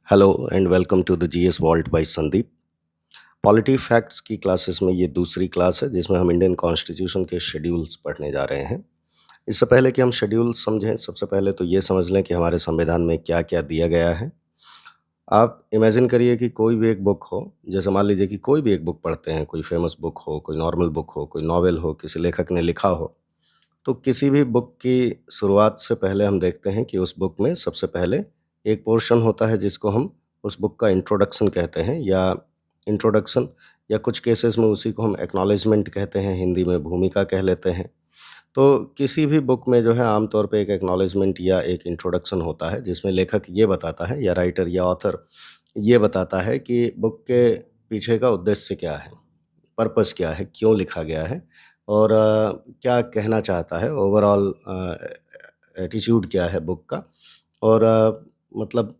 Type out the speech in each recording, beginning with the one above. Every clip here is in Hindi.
Hello and welcome to the GS vault by Sandeep. Polity facts की क्लासेस में ये दूसरी क्लास है जिसमें हम इंडियन कॉन्स्टिट्यूशन के शेड्यूल्स पढ़ने जा रहे हैं। इससे पहले कि हम शेड्यूल समझें, सबसे पहले तो ये समझ लें कि हमारे संविधान में क्या-क्या दिया गया है। आप इमेजिन करिए कि कोई भी एक बुक हो, जैसे मान लीजिए कि कोई भी एक बुक पढ़ते हैं, कोई फेमस बुक हो, कोई नॉर्मल बुक हो, कोई नॉवेल हो, किसी लेखक ने लिखा हो, तो किसी भी बुक की शुरुआत से पहले हम देखते हैं कि उस बुक में सबसे पहले एक पोर्शन होता है जिसको हम उस बुक का इंट्रोडक्शन कहते हैं या इंट्रोडक्शन या कुछ केसेस में उसी को हम एक्नॉलेजमेंट कहते हैं, हिंदी में भूमिका कह लेते हैं। तो किसी भी बुक में जो है आमतौर पे एक एक्नॉलेजमेंट या एक इंट्रोडक्शन होता है जिसमें लेखक ये बताता है या राइटर या ऑथर ये बताता है कि बुक के पीछे का उद्देश्य क्या है, पर्पस क्या है, क्यों लिखा गया है और क्या कहना चाहता है, ओवरऑल एटीट्यूड क्या है बुक का और मतलब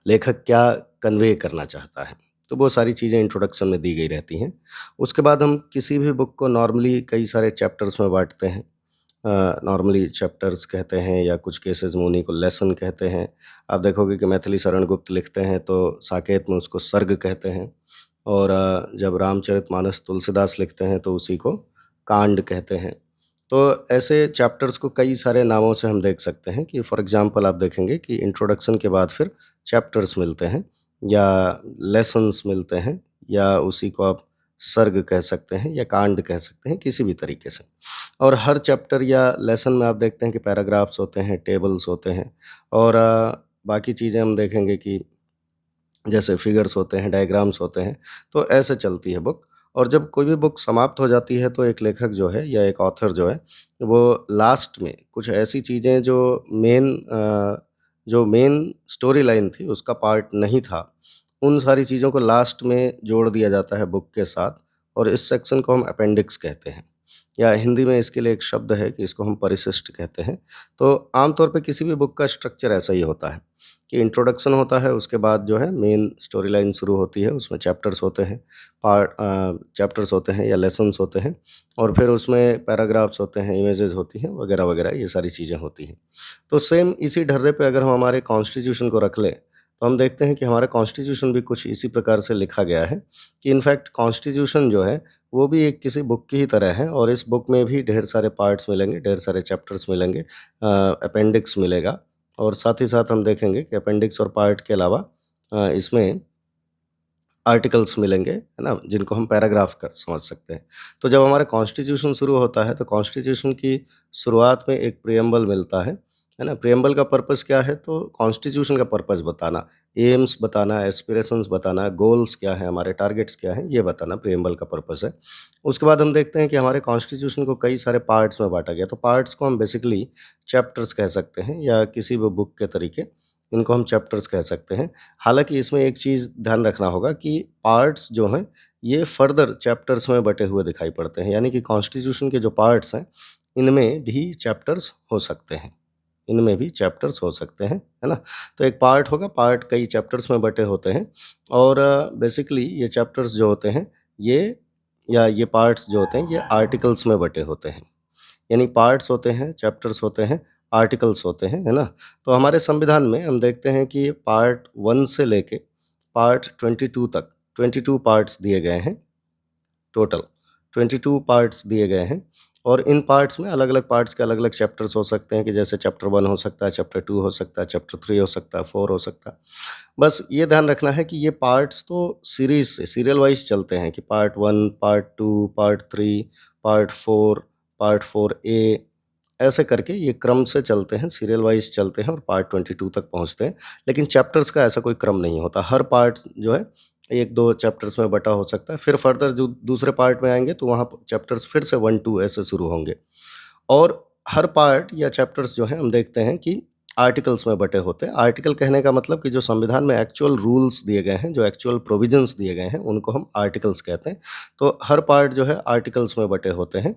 लेखक क्या कन्वे करना चाहता है। तो वो सारी चीज़ें इंट्रोडक्शन में दी गई रहती हैं। उसके बाद हम किसी भी बुक को नॉर्मली कई सारे चैप्टर्स में बाँटते हैं। नॉर्मली चैप्टर्स कहते हैं या कुछ केसेस में उन्हीं को लेसन कहते हैं। आप देखोगे कि मैथिली शरण गुप्त लिखते हैं तो साकेत में उसको सर्ग कहते हैं और जब रामचरितमानस तुलसीदास लिखते हैं तो उसी को कांड कहते हैं। तो ऐसे चैप्टर्स को कई सारे नामों से हम देख सकते हैं कि फॉर एग्ज़ाम्पल आप देखेंगे कि इंट्रोडक्शन के बाद फिर चैप्टर्स मिलते हैं या लेसन्स मिलते हैं या उसी को आप सर्ग कह सकते हैं या कांड कह सकते हैं, किसी भी तरीके से। और हर चैप्टर या लेसन में आप देखते हैं कि पैराग्राफ्स होते हैं, टेबल्स होते हैं और बाकी चीज़ें हम देखेंगे कि जैसे फिगर्स होते हैं, डायग्राम्स होते हैं, तो ऐसे चलती है बुक। और जब कोई भी बुक समाप्त हो जाती है तो एक लेखक जो है या एक ऑथर जो है, वो लास्ट में कुछ ऐसी चीज़ें जो मेन स्टोरी लाइन थी, उसका पार्ट नहीं था, उन सारी चीज़ों को लास्ट में जोड़ दिया जाता है बुक के साथ और इस सेक्शन को हम अपेंडिक्स कहते हैं या हिंदी में इसके लिए एक शब्द है कि इसको हम परिशिष्ट कहते हैं। तो आमतौर पे किसी भी बुक का स्ट्रक्चर ऐसा ही होता है कि इंट्रोडक्शन होता है, उसके बाद जो है मेन स्टोरी लाइन शुरू होती है, उसमें चैप्टर्स होते हैं, चैप्टर्स होते हैं या लेसन्स होते हैं और फिर उसमें पैराग्राफ्स होते हैं, इमेजेस होती हैं, वगैरह-वगैरह ये सारी चीज़ें होती हैं। तो सेम इसी ढर्रे पे अगर हम हमारे कॉन्स्टिट्यूशन को रख लें, तो हम देखते हैं कि हमारा कॉन्स्टिट्यूशन भी कुछ इसी प्रकार से लिखा गया है कि इनफैक्ट कॉन्स्टिट्यूशन जो है, वो भी एक किसी बुक की ही तरह है और इस बुक में भी ढेर सारे पार्ट्स मिलेंगे, ढेर सारे चैप्टर्स मिलेंगे, अपेंडिक्स मिलेगा और साथ ही साथ हम देखेंगे कि अपेंडिक्स और पार्ट के अलावा इसमें आर्टिकल्स मिलेंगे, है ना? जिनको हम पैराग्राफ का समझ सकते हैं। तो जब हमारा कॉन्स्टिट्यूशन शुरू होता है, तो कॉन्स्टिट्यूशन की शुरुआत में एक प्रिएम्बल मिलता है ना? प्रिएम्बल का पर्पस क्या है? तो कॉन्स्टिट्यूशन का पर्पस बताना, एम्स बताना, एस्पिरेशंस बताना, गोल्स क्या हैं, हमारे टारगेट्स क्या हैं, ये बताना प्रिएम्बल का पर्पस है। उसके बाद हम देखते हैं कि हमारे कॉन्स्टिट्यूशन को कई सारे पार्ट्स में बाँटा गया। तो पार्ट्स को हम बेसिकली चैप्टर्स कह सकते हैं या किसी भी बुक के तरीके, इनको हम चैप्टर्स कह सकते हैं। हालाँकि इसमें एक चीज़ ध्यान रखना होगा कि पार्ट्स जो हैं, ये फर्दर चैप्टर्स में बँटे हुए दिखाई पड़ते हैं। यानी कि कॉन्स्टिट्यूशन के जो पार्ट्स हैं, इनमें भी चैप्टर्स हो सकते हैं। इनमें भी चैप्टर्स हो सकते हैं, है ना? तो एक पार्ट होगा, पार्ट कई चैप्टर्स में बँटे होते हैं और बेसिकली ये चैप्टर्स जो होते हैं, ये ये पार्ट्स जो होते हैं, ये आर्टिकल्स में बँटे होते हैं। यानी पार्ट्स होते हैं, चैप्टर्स होते हैं, आर्टिकल्स होते हैं, है ना? तो हमारे संविधान में हम देखते हैं कि पार्ट 1 से लेके पार्ट 22 तक 22 पार्ट्स दिए गए हैं टोटल। 22 पार्ट्स दिए गए हैं और इन पार्ट्स में अलग-अलग पार्ट्स के अलग-अलग चैप्टर्स हो सकते हैं कि जैसे चैप्टर 1 हो सकता है, चैप्टर 2 हो सकता है, चैप्टर 3 हो सकता है, 4 हो सकता है। बस ये ध्यान रखना है कि ये पार्ट्स तो सीरीज़ से सीरियल वाइज़ चलते हैं कि part 1, part 2, part 3, part 4, part 4A ऐसे करके ये क्रम से चलते हैं, सीरियल वाइज़ चलते हैं और पार्ट 22 तक पहुँचते हैं। लेकिन चैप्टर्स का ऐसा कोई क्रम नहीं होता। हर पार्ट जो है 1-2 चैप्टर्स में बँटा हो सकता है। फिर फर्दर जो दूसरे पार्ट में आएँगे तो वहाँ प चैप्टर्स फिर से 1-2 ऐसे शुरू होंगे। और हर पार्ट या चैप्टर्स जो हैं हम देखते हैं कि आर्टिकल्स में बँटे होते हैं। आर्टिकल कहने का मतलब कि जो संविधान में एक्चुअल रूल्स दिए गए हैं, जो एक्चुअल प्रोविजंस दिए गए हैं, उनको हम आर्टिकल्स कहते हैं। तो हर पार्ट जो है आर्टिकल्स में बँटे होते हैं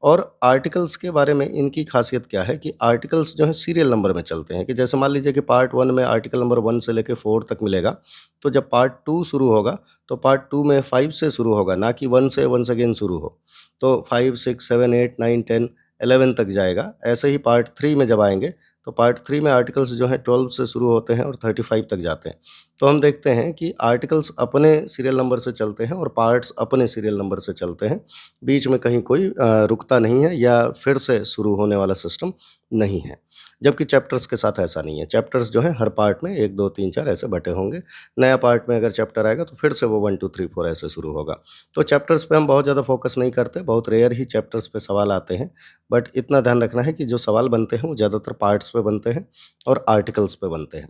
और आर्टिकल्स के बारे में इनकी ख़ासियत क्या है कि आर्टिकल्स जो हैं सीरियल नंबर में चलते हैं कि जैसे मान लीजिए कि पार्ट 1 में आर्टिकल नंबर 1 से लेके 4 तक मिलेगा, तो जब पार्ट 2 शुरू होगा, तो पार्ट 2 में 5 से शुरू होगा, ना कि 1 से वंस अगेन शुरू हो। तो 5, 6, 7, 8, 9, 10, 11 तक जाएगा। ऐसे ही पार्ट 3 में जब आएँगे, तो पार्ट 3 में आर्टिकल्स जो हैं 12 से शुरू होते हैं और 35 तक जाते हैं। तो हम देखते हैं कि आर्टिकल्स अपने सीरियल नंबर से चलते हैं और पार्ट्स अपने सीरियल नंबर से चलते हैं। बीच में कहीं कोई रुकता नहीं है या फिर से शुरू होने वाला सिस्टम नहीं है। जबकि चैप्टर्स के साथ ऐसा नहीं है। चैप्टर्स जो हैं हर पार्ट में 1, 2, 3, 4 ऐसे बँटे होंगे। नया पार्ट में अगर चैप्टर आएगा तो फिर से वो 1, 2, 3, 4 ऐसे शुरू होगा। तो चैप्टर्स पे हम बहुत ज़्यादा फ़ोकस नहीं करते, बहुत रेयर ही चैप्टर्स पे सवाल आते हैं। बट इतना ध्यान रखना है कि जो सवाल बनते हैं वो ज़्यादातर पार्ट्स पे बनते हैं और आर्टिकल्स पे बनते हैं।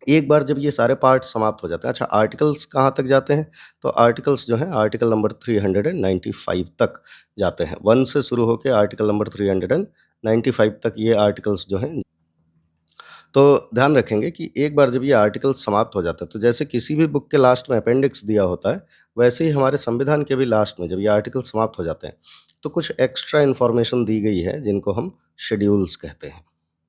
एक बार जब ये सारे पार्ट समाप्त हो जाते हैं, अच्छा आर्टिकल्स कहाँ तक जाते हैं? तो आर्टिकल्स जो हैं आर्टिकल नंबर 395 तक जाते हैं। 1 से शुरू होके आर्टिकल नंबर 395 तक ये आर्टिकल्स जो हैं, तो ध्यान रखेंगे कि एक बार जब ये आर्टिकल समाप्त हो जाता है, तो जैसे किसी भी बुक के लास्ट में अपेंडिक्स दिया होता है, वैसे ही हमारे संविधान के भी लास्ट में जब ये आर्टिकल समाप्त हो जाते हैं, तो कुछ एक्स्ट्रा इन्फॉर्मेशन दी गई है जिनको हम शेड्यूल्स कहते हैं।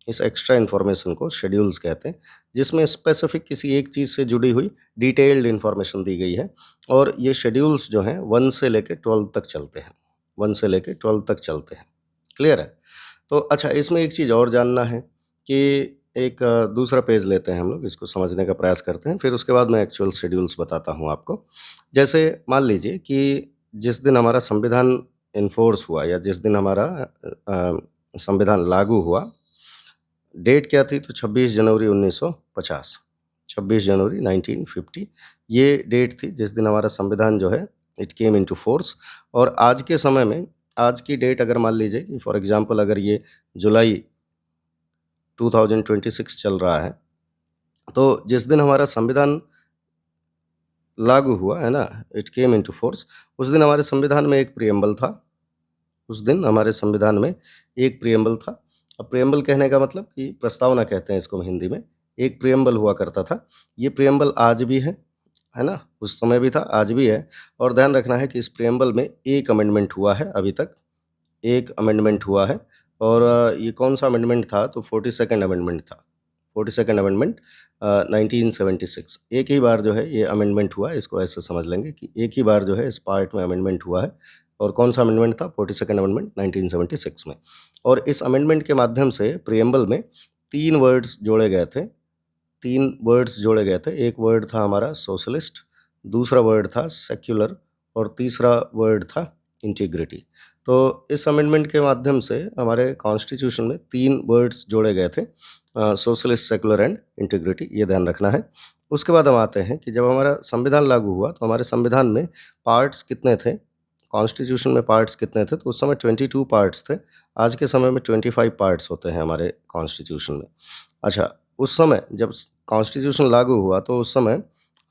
इस एक्स्ट्रा इन्फॉर्मेशन को शेड्यूल्स कहते हैं, जिसमें स्पेसिफिक किसी एक चीज़ से जुड़ी हुई डिटेल्ड इन्फॉर्मेशन दी गई है और ये शेड्यूल्स जो हैं 1 से लेके 12 तक चलते हैं। 1 से लेके 12 तक चलते हैं। क्लियर है? तो अच्छा इसमें एक चीज़ और जानना है कि एक दूसरा पेज लेते हैं हम लोग, इसको समझने का प्रयास करते हैं, फिर उसके बाद मैं एक्चुअल शेड्यूल्स बताता हूँ आपको। जैसे मान लीजिए कि जिस दिन हमारा संविधान एनफ़ोर्स हुआ या जिस दिन हमारा संविधान लागू हुआ, डेट क्या थी? तो 26 जनवरी 1950, 26 जनवरी 1950 ये डेट थी जिस दिन हमारा संविधान जो है इट केम इंटू फ़ोर्स। और आज के समय में, आज की डेट अगर मान लीजिए कि फॉर एग्ज़ाम्पल अगर ये जुलाई 2026 चल रहा है, तो जिस दिन हमारा संविधान लागू हुआ, है ना? इट केम इंटू फ़ोर्स, उस दिन हमारे संविधान में एक प्रिएम्बल था। उस दिन हमारे संविधान में एक प्रिएम्बल था। अब प्रिएम्बल कहने का मतलब कि प्रस्तावना कहते हैं इसको हिंदी में। एक प्रिएम्बल हुआ करता था। ये प्रिएम्बल आज भी है ना? उस समय भी था, आज भी है। और ध्यान रखना है कि इस प्रिएम्बल में एक अमेंडमेंट हुआ है अभी तक, एक अमेंडमेंट हुआ है। और ये कौन-सा अमेंडमेंट था? तो 42nd अमेंडमेंट था। 42nd amendment 1976। एक ही बार जो है ये अमेंडमेंट हुआ है, इसको ऐसे समझ लेंगे कि एक ही बार जो है इस पार्ट में अमेंडमेंट हुआ है। और कौन-सा अमेंडमेंट था? 42nd अमेंडमेंट 1976 में। और इस अमेंडमेंट के माध्यम से प्रिएम्बल में 3 वर्ड्स जोड़े गए थे। 3 वर्ड्स जोड़े गए थे। एक वर्ड था हमारा सोशलिस्ट, दूसरा वर्ड था सेक्युलर और तीसरा वर्ड था इंटीग्रिटी। तो इस अमेंडमेंट के माध्यम से हमारे कॉन्स्टिट्यूशन में 3 वर्ड्स जोड़े गए थे, सोशलिस्ट, सेक्युलर एंड इंटीग्रिटी, ये ध्यान रखना है। उसके बाद हम आते हैं कि जब हमारा संविधान लागू हुआ तो हमारे संविधान में पार्ट्स कितने थे? कॉन्स्टिट्यूशन में पार्ट्स कितने थे? तो उस समय 22 पार्ट्स थे। आज के समय में 25 पार्ट्स होते हैं हमारे कॉन्स्टिट्यूशन में। अच्छा, उस समय जब कॉन्स्टिट्यूशन लागू हुआ तो उस समय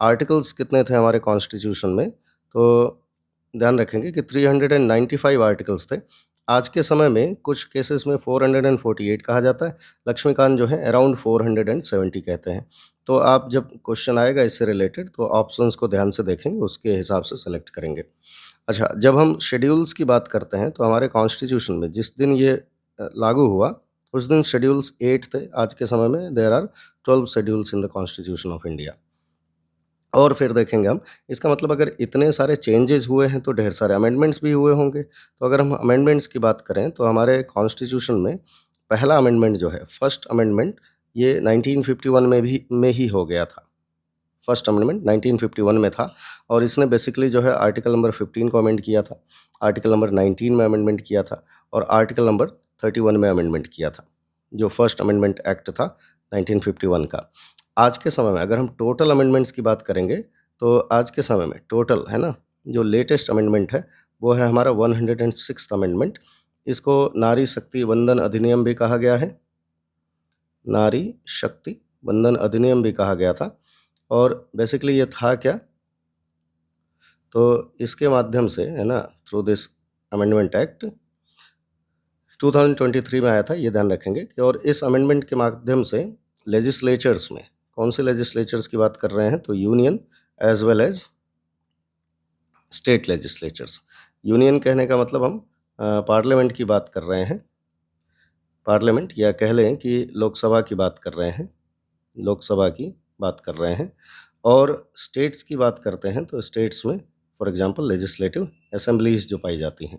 आर्टिकल्स कितने थे हमारे कॉन्स्टिट्यूशन में? तो ध्यान रखेंगे कि 395 आर्टिकल्स थे। आज के समय में कुछ केसेस में 448 कहा जाता है, लक्ष्मीकांत जो है अराउंड 470 कहते हैं। तो आप जब क्वेश्चन आएगा इससे रिलेटेड तो ऑप्शंस को ध्यान से देखेंगे, उसके हिसाब से सेलेक्ट करेंगे। अच्छा, जब हम शेड्यूल्स की बात करते हैं तो हमारे कॉन्स्टिट्यूशन में जिस दिन ये लागू हुआ, उस दिन शेड्यूल्स 8 थे। आज के समय में there are 12 schedules in the Constitution of India. और फिर देखेंगे हम, इसका मतलब अगर इतने सारे चेंजेस हुए हैं तो ढेर सारे अमेंडमेंट्स भी हुए होंगे। तो अगर हम अमेंडमेंट्स की बात करें तो हमारे कॉन्स्टिट्यूशन में पहला अमेंडमेंट जो है, फर्स्ट अमेंडमेंट, ये 1951 में ही हो गया था। फर्स्ट अमेंडमेंट 1951 में था और इसने बेसिकली जो है आर्टिकल नंबर 15 को अमेंड किया था, आर्टिकल नंबर 19 में अमेंडमेंट किया था और आर्टिकल नंबर 31 में अमेंडमेंट किया था, जो फर्स्ट अमेंडमेंट एक्ट था 1951 का। आज के समय में अगर हम टोटल अमेंडमेंट्स की बात करेंगे तो आज के समय में टोटल, है ना, जो लेटेस्ट अमेंडमेंट है वो है हमारा 106th अमेंडमेंट। इसको नारी शक्ति वंदन अधिनियम भी कहा गया है, नारी शक्ति वंदन अधिनियम भी कहा गया था। और बेसिकली ये था क्या? तो इसके माध्यम से, है ना, थ्रू दिस अमेंडमेंट एक्ट 2023 में आया था, ये ध्यान रखेंगे कि और इस अमेंडमेंट के माध्यम से लेजिस्लेचर्स में, कौन से लेजिस्लेचर्स की बात कर रहे हैं? तो union as well as state legislatures. Union कहने का मतलब हम पार्लियामेंट की बात कर रहे हैं, पार्लियामेंट, या कह लें कि लोकसभा की बात कर रहे हैं, लोकसभा की बात कर रहे हैं। और स्टेट्स की बात करते हैं तो स्टेट्स में फॉर एग्जांपल लेजिस्लेटिव असेंबलीज जो पाई जाती हैं,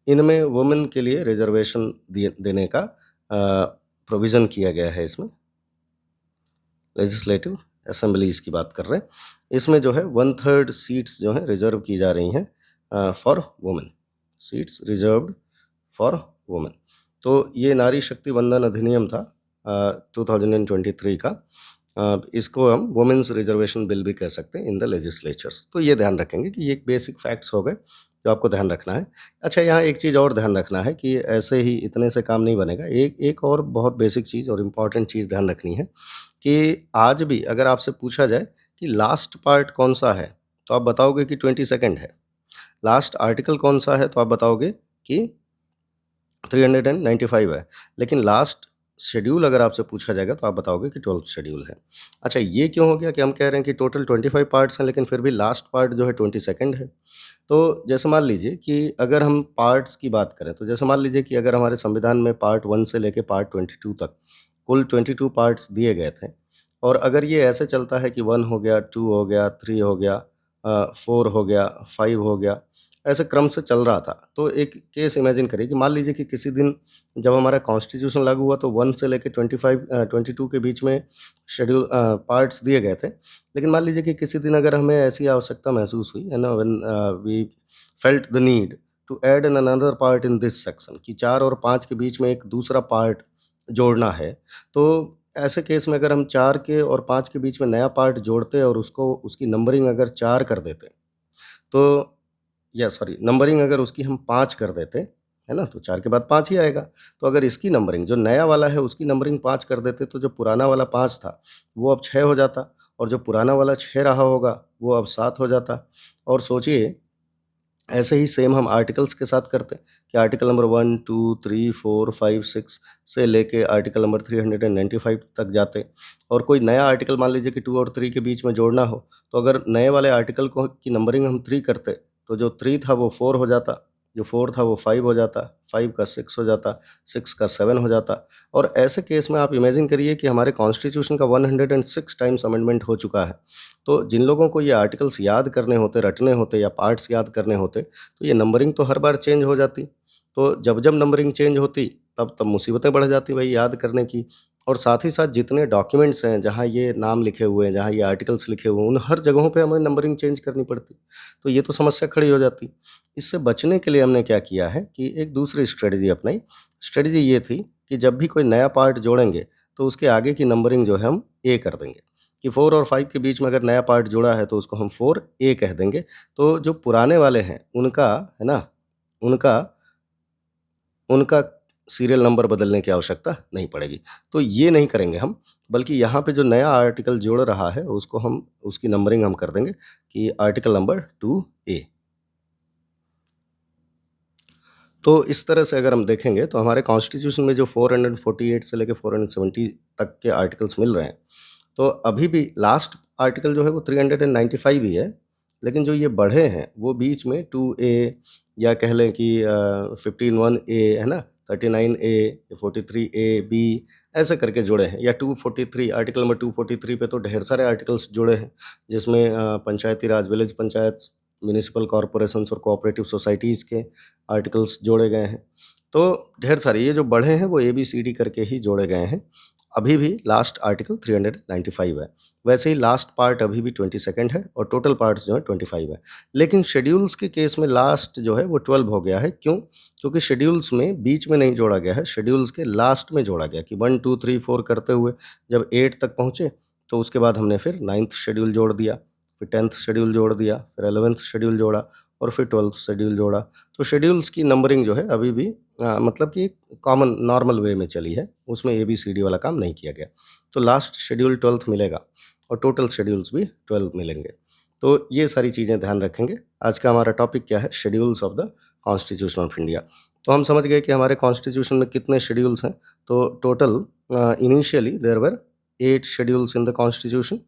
इनमें वुमेन के लिए रिजर्वेशन देने का प्रोविज़न किया गया है इसमें, लेजिस्लेटिव असेंबलीज़ की बात कर रहे हैं। इसमें जो है 1/3 सीट्स जो हैं रिज़र्व की जा रही हैं for women, seats reserved for women. तो ये नारी शक्ति वंदन अधिनियम था 2023 का। इसको हम वुमेन्स रिजर्वेशन बिल भी कह सकते हैं इन द लेजिस्लेचर्स। तो ये ध्यान रखेंगे कि ये एक बेसिक फैक्ट्स हो गए जो आपको ध्यान रखना है। अच्छा, यहाँ एक चीज़ और ध्यान रखना है कि ऐसे ही इतने से काम नहीं बनेगा। एक एक और बहुत बेसिक चीज़ और इम्पॉर्टेंट चीज़ ध्यान रखनी है कि आज भी अगर आपसे पूछा जाए कि लास्ट पार्ट कौन-सा है, तो आप बताओगे कि 22nd है। लास्ट आर्टिकल कौन-सा है, तो आप बताओगे कि 395 है। लेकिन लास्ट शेड्यूल अगर आपसे पूछा जाएगा तो आप बताओगे कि 12th शेड्यूल है। अच्छा, ये क्यों हो गया कि हम कह रहे हैं कि टोटल 25 पार्ट्स हैं लेकिन फिर भी लास्ट पार्ट जो है 22nd है। तो जैसे मान लीजिए कि अगर हम पार्ट्स की बात करें, तो जैसे मान लीजिए कि अगर हमारे संविधान में पार्ट 1 से लेके पार्ट 22 तक कुल 22 पार्ट्स दिए गए थे, और अगर ये ऐसे चलता है कि 1 हो गया, 2 हो गया, 3 हो गया, 4 हो गया, 5 हो गया, ऐसे क्रम से चल रहा था। तो एक केस इमेजिन करिए कि मान लीजिए कि किसी दिन जब हमारा कॉन्स्टिट्यूशन लागू हुआ तो 1 से लेके 22 के बीच में पार्ट्स दिए गए थे। लेकिन मान लीजिए कि किसी दिन अगर हमें ऐसी आवश्यकता महसूस हुई, है ना, when we felt the need to add an another part in this section, कि 4 और 5 के बीच में एक दूसरा पार्ट जोड़ना है। तो ऐसे केस में अगर हम 4 के और 5 के बीच में नया पार्ट जोड़ते और उसको उसकी नंबरिंग अगर 4 कर देते, तो या सॉरी नंबरिंग अगर उसकी हम 5 कर देते, है ना? तो 4 के बाद 5 ही आएगा। तो अगर इसकी नंबरिंग जो नया वाला है उसकी नंबरिंग 5 कर देते तो जो पुराना वाला 5 था, वो अब 6 हो जाता, और जो पुराना वाला 6 रहा होगा, वो अब 7 हो जाता। और सोचिए, ऐसे ही सेम हम आर्टिकल्स के साथ करते हैं कि आर्टिकल नंबर 1, 2, 3, 4, 5, 6 से लेके आर्टिकल नंबर 395 तक जाते, और कोई नया आर्टिकल मान लीजिए कि 2 और 3 के बीच में जोड़ना हो, तो अगर नए वाले आर्टिकल को की नंबरिंग हम 3 करते, तो जो 3 था वो 4 हो जाता, जो 4 था वो 5 हो जाता, 5 का 6 हो जाता, 6 का 7 हो जाता। और ऐसे केस में आप इमेजिन करिए कि हमारे कॉन्स्टिट्यूशन का 106 टाइम्स अमेंडमेंट हो चुका है। तो जिन लोगों को ये आर्टिकल्स याद करने होते, रटने होते या पार्ट्स याद करने होते, तो ये नंबरिंग तो हर बार चेंज हो जाती। तो जब-जब नंबरिंग चेंज होती, तब-तब मुसीबतें बढ़ जाती भई याद करने की। और साथ ही साथ जितने डॉक्यूमेंट्स हैं, जहाँ ये नाम लिखे हुए हैं, जहाँ ये आर्टिकल्स लिखे हुए हैं, उन हर जगहों पे हमें नंबरिंग चेंज करनी पड़ती। तो ये तो समस्या खड़ी हो जाती। इससे बचने के लिए हमने क्या किया है कि एक दूसरी स्ट्रेटजी अपनाई। स्ट्रेटजी ये थी कि जब भी कोई नया पार्ट जोड़ेंगे, तो उसके आगे की नंबरिंग जो है हम ए कर देंगे। कि 4 और 5 के बीच में अगर नया पार्ट जुड़ा है तो उसको हम 4A कह देंगे। तो जो पुराने वाले हैं उनका, है ना, उनका उनका सीरियल नंबर बदलने की आवश्यकता नहीं पड़ेगी। तो ये नहीं करेंगे हम, बल्कि यहाँ पे जो नया आर्टिकल जुड़ रहा है उसको हम उसकी नंबरिंग हम कर देंगे कि आर्टिकल नंबर 2A। तो इस तरह से अगर हम देखेंगे तो हमारे कॉन्स्टिट्यूशन में जो 448 से लेके 470 तक के आर्टिकल्स मिल रहे हैं, तो अभी भी लास्ट आर्टिकल जो है वो 395 ही है, लेकिन जो ये बढ़े हैं वो बीच में 2A, या कह लें कि 15(1)A, है ना, 39A, 43A(B), ऐसे करके जुड़े हैं, या 243 आर्टिकल नंबर 243 पे तो ढेर सारे आर्टिकल्स जुड़े हैं, जिसमें पंचायती राज, विलेज पंचायत, म्युनिसिपल कॉर्पोरेशंस और कोऑपरेटिव सोसाइटीज़ के आर्टिकल्स जोड़े गए हैं। तो ढेर सारे ये जो बढ़े हैं वो ABCD करके ही जोड़े गए हैं। अभी भी लास्ट आर्टिकल 395 है। वैसे ही लास्ट पार्ट अभी भी 22nd है और टोटल पार्ट्स जो है 25 है। लेकिन शेड्यूल्स के केस में लास्ट जो है वो 12 हो गया है। क्यों? क्योंकि शेड्यूल्स में बीच में नहीं जोड़ा गया है, शेड्यूल्स के लास्ट में जोड़ा गया कि 1, 2, 3, 4 करते हुए जब 8 तक पहुँचे, तो उसके बाद हमने फिर 9th शेड्यूल जोड़ दिया, फिर 10th शेड्यूल जोड़ दिया, फिर 11th शेड्यूल जोड़ा और फिर 12th शेड्यूल जोड़ा। तो शेड्यूल्स की नंबरिंग जो है अभी भी मतलब कि कॉमन नॉर्मल वे में चली है, उसमें ABCD वाला काम नहीं किया गया। तो लास्ट शेड्यूल 12th मिलेगा और टोटल शेड्यूल्स भी 12 मिलेंगे। तो ये सारी चीज़ें ध्यान रखेंगे। आज का हमारा टॉपिक क्या है? Schedules of the Constitution of India. तो हम समझ गए कि हमारे कॉन्स्टिट्यूशन में कितने शेड्यूल्स हैं। तो total initially there were 8 schedules in the constitution.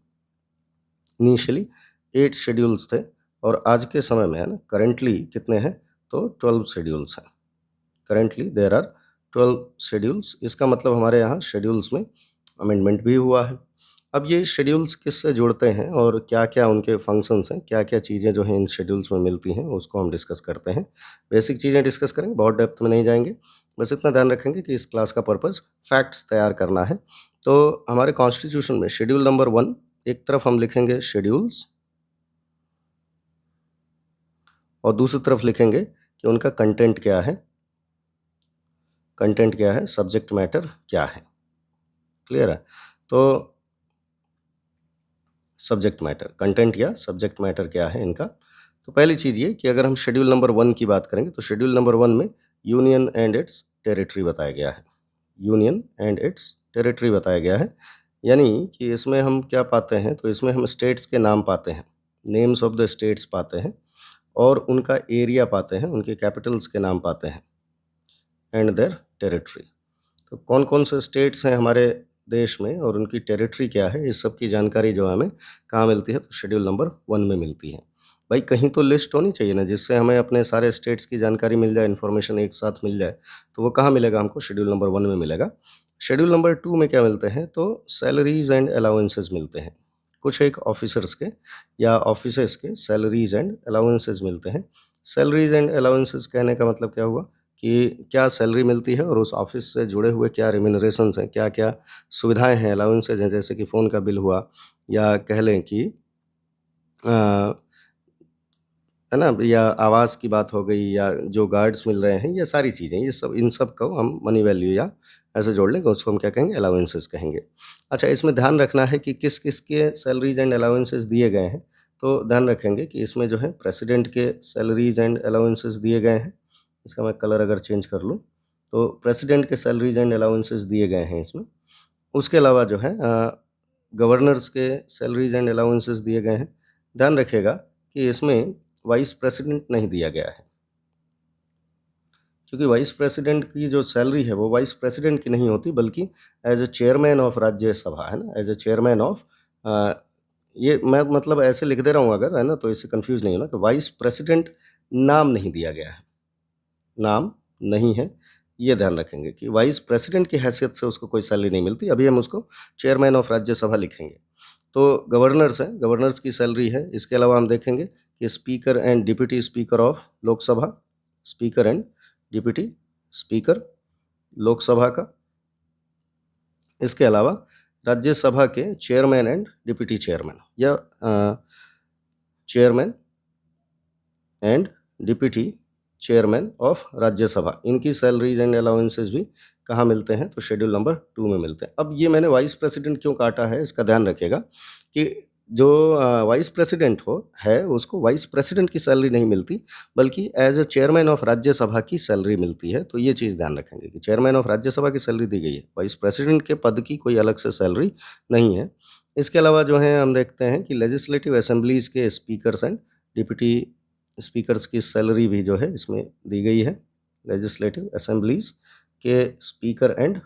Initially 8 schedules थे, और आज के समय में, है ना, करंटली कितने हैं? तो 12 शेड्यूल्स हैं। Currently there are 12 schedules. इसका मतलब हमारे यहाँ शेड्यूल्स में अमेंडमेंट भी हुआ है। अब ये शेड्यूल्स किससे जुड़ते हैं और क्या-क्या उनके फंक्शंस हैं, क्या-क्या चीज़ें जो हैं इन शेड्यूल्स में मिलती हैं, उसको हम डिस्कस करते हैं। बेसिक चीज़ें डिस्कस करेंगे, बहुत डेप्थ में नहीं जाएँगे। बस इतना ध्यान रखेंगे कि इस क्लास का पर्पज़ फैक्ट्स तैयार करना है। तो हमारे कॉन्स्टिट्यूशन में शेड्यूल नंबर 1 एक तरफ हम लिखेंगे शेड्यूल्स और दूसरी तरफ लिखेंगे कि उनका कंटेंट क्या है, कंटेंट क्या है, सब्जेक्ट मैटर क्या है। क्लियर है? तो सब्जेक्ट मैटर, कंटेंट या सब्जेक्ट मैटर क्या है इनका। तो पहली चीज़ ये कि अगर हम शेड्यूल नंबर 1 की बात करेंगे तो शेड्यूल नंबर 1 में यूनियन एंड इट्स टेरिटरी बताया गया है। यूनियन एंड इट्स टेरिटरी बताया गया है, यानी कि इसमें हम क्या पाते हैं, तो इसमें हम स्टेट्स के नाम पाते हैं, नेम्स ऑफ द स्टेट्स पाते हैं और उनका एरिया पाते हैं, उनके कैपिटल्स के नाम पाते हैं एंड देयर टेरिटरी। तो कौन कौन से स्टेट्स हैं हमारे देश में और उनकी टेरिटरी क्या है, इस सब की जानकारी जो हमें कहाँ मिलती है, तो शेड्यूल नंबर 1 में मिलती है। भाई कहीं तो लिस्ट होनी चाहिए ना, जिससे हमें अपने सारे स्टेट्स की जानकारी मिल जाए, इन्फॉर्मेशन एक साथ मिल जाए। तो वो कहाँ मिलेगा हमको? शेड्यूल नंबर 1 में मिलेगा। शेड्यूल नंबर 2 में क्या मिलते हैं, तो सैलरीज एंड अलाउंसेस मिलते हैं। कुछ एक ऑफिसर्स के या ऑफिसेस के सैलरीज एंड अलाउंसेस मिलते हैं। सैलरीज एंड अलाउंसेस कहने का मतलब क्या हुआ कि क्या सैलरी मिलती है और उस ऑफिस से जुड़े हुए क्या रिम्यूनरेशंस हैं, क्या-क्या सुविधाएँ हैं, अलाउंसेस हैं, जैसे कि फ़ोन का बिल हुआ या कह लें कि अ, है ना? या आवास की बात हो गई या जो गार्ड्स मिल रहे हैं, ये सारी चीज़ें, ये सब इन सब को हम मनी वैल्यू या ऐसे जोड़ लेंगे, उसको हम क्या कहेंगे? अलाउंसेस कहेंगे। अच्छा, इसमें ध्यान रखना है कि किस-किस के सैलरीज़ एंड अलाउंसेस दिए गए हैं। तो ध्यान रखेंगे कि इसमें जो है प्रेसिडेंट के सैलरीज़ एंड अलाउंसेस दिए गए हैं। इसका मैं कलर अगर चेंज कर लूँ, तो प्रेसिडेंट के सैलरीज़ एंड अलाउंसेस दिए गए हैं इसमें। उसके अलावा जो है गवर्नर्स के सैलरीज़ एंड अलाउंसेस दिए गए हैं। ध्यान रखिएगा कि इसमें वाइस प्रेसिडेंट नहीं दिया गया है, क्योंकि वाइस प्रेसिडेंट की जो सैलरी है वो वाइस प्रेसिडेंट की नहीं होती, बल्कि as a chairman of Rajya Sabha, है ना, एज अ चेयरमैन ऑफ ये मैं मतलब ऐसे लिख दे रहा हूँ अगर, है ना, तो इससे कंफ्यूज नहीं होना कि वाइस प्रेसिडेंट नाम नहीं दिया गया है, नाम नहीं है। ये ध्यान रखेंगे कि वाइस प्रेसिडेंट की हैसियत से उसको कोई सैलरी नहीं मिलती, अभी हम उसको चेयरमैन ऑफ राज्यसभा लिखेंगे। तो गवर्नर्स हैं, गवर्नर्स की सैलरी है। इसके अलावा हम देखेंगे कि speaker and deputy speaker of Lok Sabha, speaker and deputy speaker Lok Sabha का। इसके अलावा राज्यसभा के चेयरमैन एंड डिप्टी चेयरमैन या chairman and deputy chairman of Rajya Sabha, इनकी सैलरीज एंड अलाउंसेस भी कहाँ मिलते हैं, तो शेड्यूल नंबर 2 में मिलते हैं। अब ये मैंने वाइस प्रेसिडेंट क्यों काटा है, इसका ध्यान रखिएगा कि जो वाइस प्रेसिडेंट है उसको वाइस प्रेसिडेंट की सैलरी नहीं मिलती, बल्कि as a chairman of Rajya Sabha की सैलरी मिलती है। तो ये चीज़ ध्यान रखेंगे कि चेयरमैन ऑफ राज्यसभा की सैलरी दी गई है, वाइस प्रेसिडेंट के पद की कोई अलग से सैलरी नहीं है। इसके अलावा जो है हम देखते हैं कि लेजिस्लेटिव असेंबलीज़ के स्पीकर्स एंड डिप्टी स्पीकर्स की सैलरी भी जो है इसमें दी गई है। लेजिस्लेटिव असेंबलीज़ के स्पीकर एंड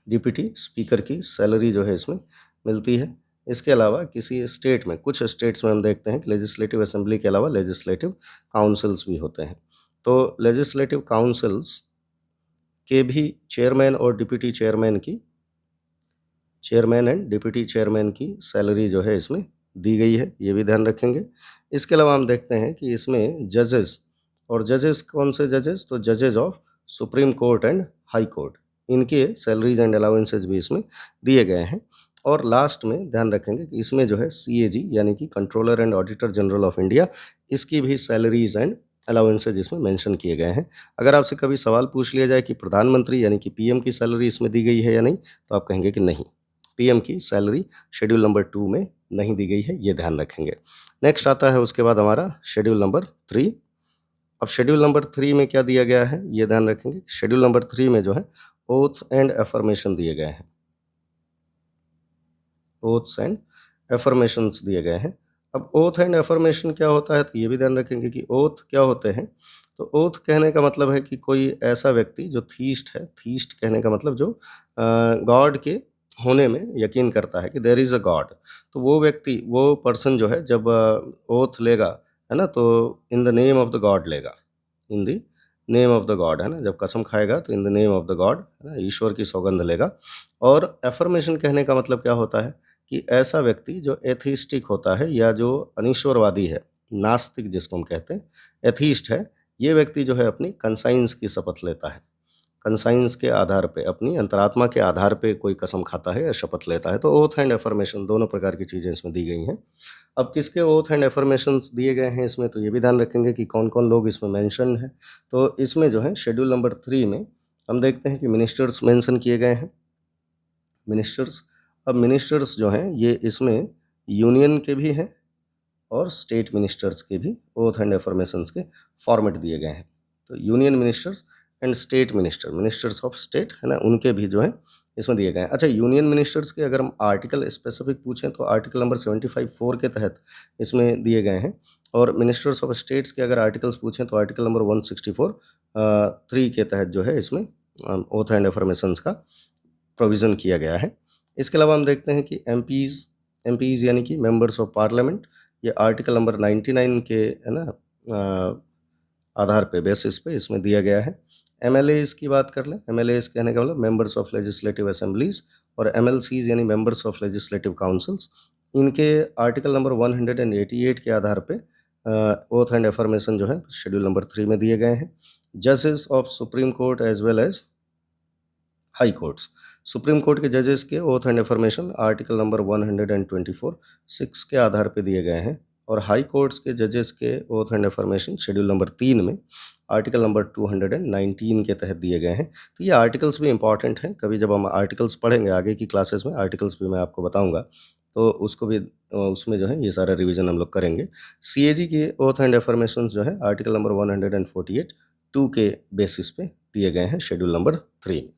डिप्टी स्पीकर की सैलरी जो है इसमें मिलती है। इसके अलावा किसी स्टेट में, कुछ स्टेट्स में हम देखते हैं कि लेजिस्लेटिव असेंबली के अलावा लेजिस्लेटिव काउंसिल्स भी होते हैं। तो लेजिस्लेटिव काउंसिल्स के भी चेयरमैन और डिप्टी चेयरमैन की, चेयरमैन एंड डिप्टी चेयरमैन की सैलरी जो है इसमें दी गई है, ये भी ध्यान रखेंगे। इसके अलावा हम देखते हैं कि इसमें जजेस, और जजेस कौन से जजेस, तो जजेस of supreme court and high court, इनके सैलरीज एंड अलाउंसेस भी इसमें दिए गए हैं। और लास्ट में ध्यान रखेंगे कि इसमें जो है CAG यानी कि controller and auditor general of India, इसकी भी सैलरीज एंड अलाउंसेज इसमें मेंशन किए गए हैं। अगर आपसे कभी सवाल पूछ लिया जाए कि प्रधानमंत्री यानी कि PM की सैलरी इसमें दी गई है या नहीं, तो आप कहेंगे कि नहीं, PM की सैलरी शेड्यूल नंबर 2 में नहीं दी गई है, ये ध्यान रखेंगे। नेक्स्ट आता है उसके बाद हमारा शेड्यूल नंबर 3। अब शेड्यूल नंबर 3 में क्या दिया गया है, ये ध्यान रखेंगे। शेड्यूल नंबर 3 में जो है ओथ एंड अफर्मेशन दिए गए हैं, ओथ्स एंड अफर्मेशंस दिए गए हैं। अब ओथ एंड अफर्मेशन क्या होता है, तो ये भी ध्यान रखेंगे कि ओथ क्या होते हैं। तो ओथ कहने का मतलब है कि कोई ऐसा व्यक्ति जो थीस्ट है, थीस्ट कहने का मतलब जो गॉड के होने में यकीन करता है कि देयर इज़ अ गॉड, तो वो व्यक्ति, वो पर्सन जो है जब ओथ लेगा, है ना, तो in the name of the god लेगा, in the name of the god, है ना, जब कसम खाएगा तो in the name of the god, है ना, ईश्वर की सौगंध लेगा। और एफर्मेशन कहने का मतलब क्या होता है कि ऐसा व्यक्ति जो एथिस्टिक होता है या जो अनीश्वरवादी है, नास्तिक जिसको हम कहते हैं, एथीस्ट है, ये व्यक्ति जो है अपनी कंसाइंस की शपथ लेता है। कंसाइंस के आधार पे, अपनी अंतरात्मा के आधार पे कोई कसम खाता है या शपथ लेता है। तो ओथ एंड अफर्मेशन दोनों प्रकार की चीज़ें इसमें दी गई हैं। अब किसके ओथ एंड अफर्मेशंस दिए गए हैं इसमें, तो ये भी ध्यान रखेंगे कि कौन-कौन लोग इसमें मेंशन हैं। तो इसमें जो है शेड्यूल नंबर 3 में हम देखते हैं कि मिनिस्टर्स मेंशन किए गए हैं। मिनिस्टर्स, अब मिनिस्टर्स जो हैं ये इसमें यूनियन के भी हैं और स्टेट मिनिस्टर्स के भी ओथ एंड अफर्मेशंस के फॉर्मेट दिए गए हैं। तो union ministers and state minister, ministers of state है ना, उनके भी जो है इसमें दिए गए हैं। अच्छा, यूनियन मिनिस्टर्स के अगर हम आर्टिकल स्पेसिफिक पूछें तो आर्टिकल नंबर 75(4) के तहत इसमें दिए गए हैं, और मिनिस्टर्स ऑफ स्टेट्स के अगर आर्टिकल्स पूछें तो आर्टिकल नंबर 164(3) के तहत जो है इसमें ओथ एंड अफर्मेशंस का प्रोविज़न किया गया है। इसके अलावा हम देखते हैं कि एमपीज़ यानी कि मेंबर्स ऑफ पार्लियामेंट, ये आर्टिकल नंबर 99 के है ना आधार पे, बेसिस पे इसमें दिया गया है। एमएलएज़ की बात कर लें, एमएलएज़ कहने का मतलब मेंबर्स ऑफ लेजिस्लेटिव असेंबलीज़, और एमएलसीज़ यानी मेंबर्स ऑफ लेजिस्लेटिव काउंसिल्स, इनके आर्टिकल नंबर 188 के आधार पे ओथ एंड अफर्मेशन जो है शेड्यूल नंबर 3 में दिए गए हैं। जजेस of supreme court as well as high courts, supreme court के जजेस के oath and affirmation article number 124(6) के आधार पे दिए गए हैं, और हाई कोर्ट्स के जजेस के oath and affirmation schedule number 3 में आर्टिकल नंबर 219 के तहत दिए गए हैं। तो ये आर्टिकल्स भी इंपॉर्टेंट हैं, कभी जब हम आर्टिकल्स पढ़ेंगे आगे की क्लासेस में, आर्टिकल्स भी मैं आपको बताऊंगा, तो उसको भी उसमें जो है ये सारा रिवीजन हम लोग करेंगे। सीएजी के ओथ एंड अफर्मेशन जो है आर्टिकल नंबर 148(2) के बेसिस पे दिए गए हैं शेड्यूल नंबर 3 में।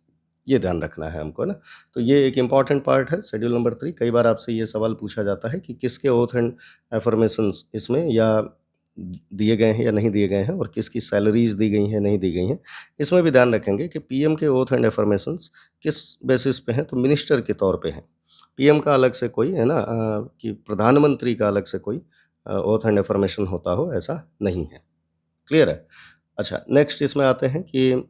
ये ध्यान रखना है हमको ना। तो ये एक इम्पॉर्टेंट पार्ट है शेड्यूल नंबर 3। कई बार आपसे ये सवाल पूछा जाता है कि किसके ओथ एंड अफर्मेशंस इसमें या दिए गए हैं या नहीं दिए गए हैं, और किसकी सैलरीज दी गई हैं नहीं दी गई हैं। इसमें भी ध्यान रखेंगे कि पीएम के ओथ एंड अफर्मेशंस किस बेसिस पे हैं, तो मिनिस्टर के तौर पे हैं। पीएम का अलग से कोई है ना कि प्रधानमंत्री का अलग से कोई ओथ एंड अफर्मेशन होता हो, ऐसा नहीं है। क्लियर है? अच्छा, नेक्स्ट इसमें आते हैं कि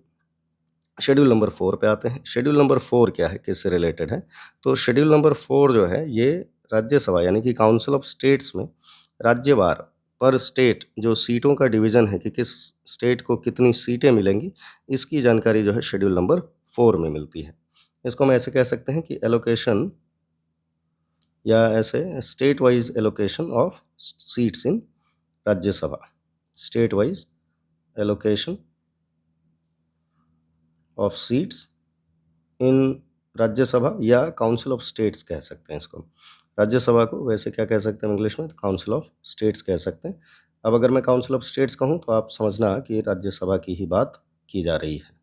शेड्यूल नंबर 4 पे आते हैं। शेड्यूल नंबर 4 क्या है, किससे रिलेटेड है? तो शेड्यूल नंबर 4 जो है ये राज्यसभा यानी कि काउंसिल ऑफ स्टेट्स में राज्यवार पर स्टेट जो सीटों का डिवीज़न है कि किस स्टेट को कितनी सीटें मिलेंगी, इसकी जानकारी जो है शेड्यूल नंबर 4 में मिलती है। इसको हम ऐसे कह सकते हैं कि एलोकेशन, या ऐसे state wise allocation of seats in Rajya Sabha, state wise allocation of seats in Rajya Sabha, या काउंसिल ऑफ स्टेट्स कह सकते हैं इसको। राज्यसभा को वैसे क्या कह सकते हैं इंग्लिश में, तो काउंसिल ऑफ स्टेट्स कह सकते हैं। अब अगर मैं काउंसिल ऑफ स्टेट्स कहूँ तो आप समझना कि राज्यसभा की ही बात की जा रही है।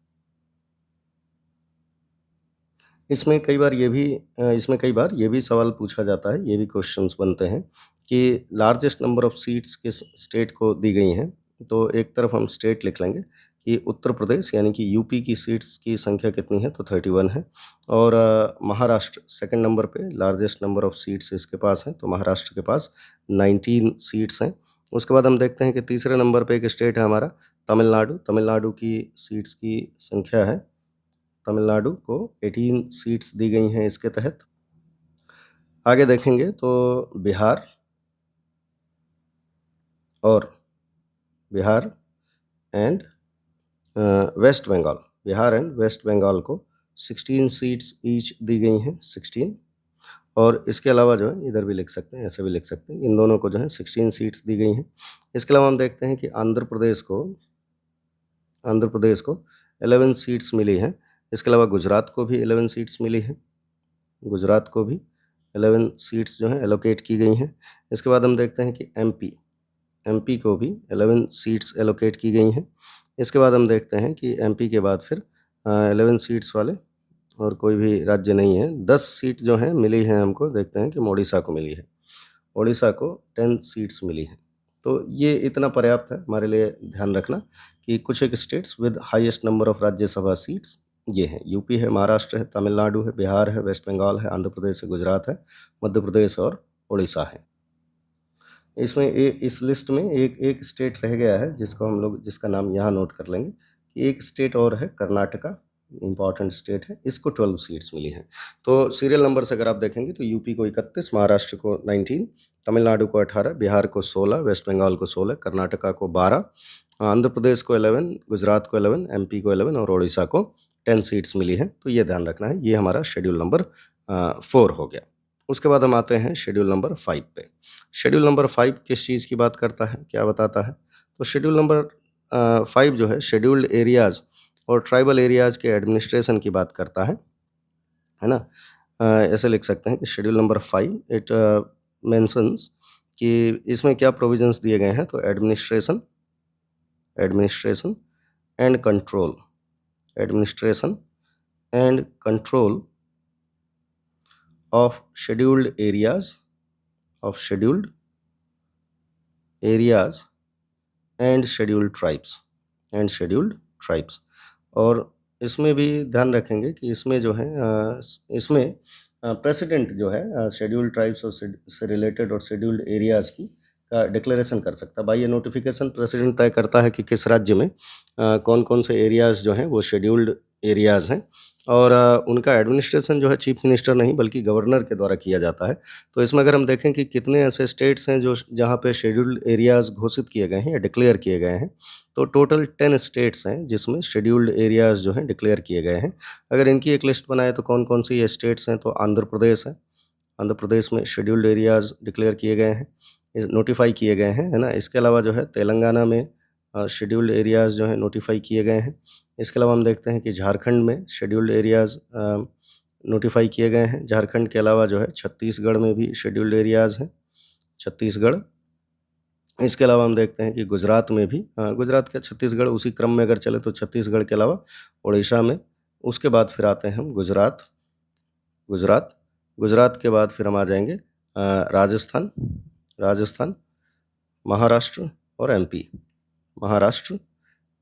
इसमें कई बार ये भी सवाल पूछा जाता है, ये भी क्वेश्चंस बनते हैं कि लार्जेस्ट नंबर ऑफ सीट्स किस स्टेट को दी गई हैं। तो एक तरफ हम स्टेट लिख लेंगे कि उत्तर प्रदेश यानी कि यूपी की सीट्स की संख्या कितनी है, तो 31 है। और महाराष्ट्र सेकंड नंबर पे लार्जेस्ट नंबर ऑफ सीट्स इसके पास हैं, तो महाराष्ट्र के पास 19 सीट्स हैं। उसके बाद हम देखते हैं कि तीसरे नंबर पे एक स्टेट है हमारा तमिलनाडु। तमिलनाडु की सीट्स की संख्या है, तमिलनाडु को 18 सीट्स दी गई हैं इसके तहत। आगे देखेंगे तो बिहार और बिहार एंड वेस्ट बंगाल, बिहार एंड वेस्ट बंगाल को 16 सीट्स ईच दी गई हैं, 16। और इसके अलावा जो है इधर भी लिख सकते हैं, ऐसे भी लिख सकते हैं, इन दोनों को जो है 16 सीट्स दी गई हैं। इसके अलावा हम देखते हैं कि आंध्र प्रदेश को 11 सीट्स मिली हैं। इसके अलावा गुजरात को भी 11 सीट्स मिली हैं, गुजरात को भी 11 सीट्स जो हैं एलोकेट की गई हैं। इसके बाद हम देखते हैं कि एमपी को भी 11 सीट्स एलोकेट की गई हैं। इसके बाद हम देखते हैं कि एमपी के बाद फिर 11 सीट्स वाले और कोई भी राज्य नहीं है। 10 सीट जो हैं मिली हैं हमको, देखते हैं कि ओडिशा को मिली है, ओडिशा को 10 सीट्स मिली हैं। तो ये इतना पर्याप्त है हमारे लिए ध्यान रखना कि कुछ एक states with highest number of Rajya Sabha seats ये हैं, यूपी है, महाराष्ट्र है, तमिलनाडु है, बिहार है, वेस्ट बंगाल है, आंध्र प्रदेश है, गुजरात है, मध्य प्रदेश और उड़ीसा है। इसमें इस लिस्ट में एक स्टेट रह गया है जिसको हम लोग, जिसका नाम यहाँ नोट कर लेंगे कि एक स्टेट और है, कर्नाटका, इम्पॉर्टेंट स्टेट है, इसको 12 सीट्स मिली हैं। तो सीरियल नंबर से अगर आप देखेंगे तो यूपी को 31, महाराष्ट्र को 19, तमिलनाडु को 18, बिहार को 16, वेस्ट बंगाल को 16, कर्नाटका को 12 आंध्र प्रदेश को 11, गुजरात को 11, एमपी को 11 और उड़ीसा को 10 सीट्स मिली हैं। तो ये ध्यान रखना है, ये हमारा शेड्यूल नंबर 4 हो गया। उसके बाद हम आते हैं शेड्यूल नंबर 5 पे। शेड्यूल नंबर 5 किस चीज़ की बात करता है, क्या बताता है? तो शेड्यूल नंबर 5 जो है शेड्यूल्ड एरियाज़ और ट्राइबल एरियाज़ के एडमिनिस्ट्रेशन की बात करता है ना? ऐसे लिख सकते हैं कि शेड्यूल नंबर 5 इट मेंशन्स कि इसमें क्या प्रोविजंस दिए गए हैं। तो administration and control, administration and control of scheduled areas and scheduled tribes। और इसमें भी ध्यान रखेंगे कि इसमें जो है इसमें प्रेसिडेंट जो है शेड्यूल्ड ट्राइब्स और से रिलेटेड और शेड्यूल्ड एरियाज़ की का डिक्लेरेशन कर सकता है। बाय ये नोटिफिकेशन प्रेसिडेंट तय करता है कि किस राज्य में कौन कौन से एरियाज़ जो हैं वो शेड्यूल्ड एरियाज़ हैं और उनका एडमिनिस्ट्रेशन जो है चीफ मिनिस्टर नहीं बल्कि गवर्नर के द्वारा किया जाता है। तो इसमें अगर हम देखें कि कितने ऐसे स्टेट्स हैं जो जहाँ पे शेड्यूल्ड एरियाज़ घोषित किए गए हैं या डिक्लेयर किए गए हैं, तो टोटल 10 स्टेट्स हैं जिसमें शेड्यूल्ड एरियाज़ जो हैं डिक्लेयर किए गए हैं। अगर इनकी एक लिस्ट बनाए तो कौन कौन सी ये स्टेट्स हैं, तो आंध्र प्रदेश है, आंध्र प्रदेश में शेड्यूल्ड एरियाज़ डिक्लेयर किए गए हैं, नोटिफाई किए गए हैं, है ना। इसके अलावा जो है तेलंगाना में शेड्यूल्ड एरियाज़ जो हैं नोटिफाई किए गए हैं। इसके अलावा हम देखते हैं कि झारखंड में शेड्यूल्ड एरियाज़ नोटिफाई किए गए हैं। झारखंड के अलावा जो है छत्तीसगढ़ में भी शेड्यूल्ड एरियाज़ हैं, छत्तीसगढ़। इसके अलावा हम देखते हैं कि गुजरात में भी, गुजरात का छत्तीसगढ़ उसी क्रम में अगर चले तो छत्तीसगढ़ के अलावा उड़ीसा में। उसके बाद फिर आते हैं हम गुजरात के बाद फिर हम आ जाएंगे राजस्थान, महाराष्ट्र और एमपी, महाराष्ट्र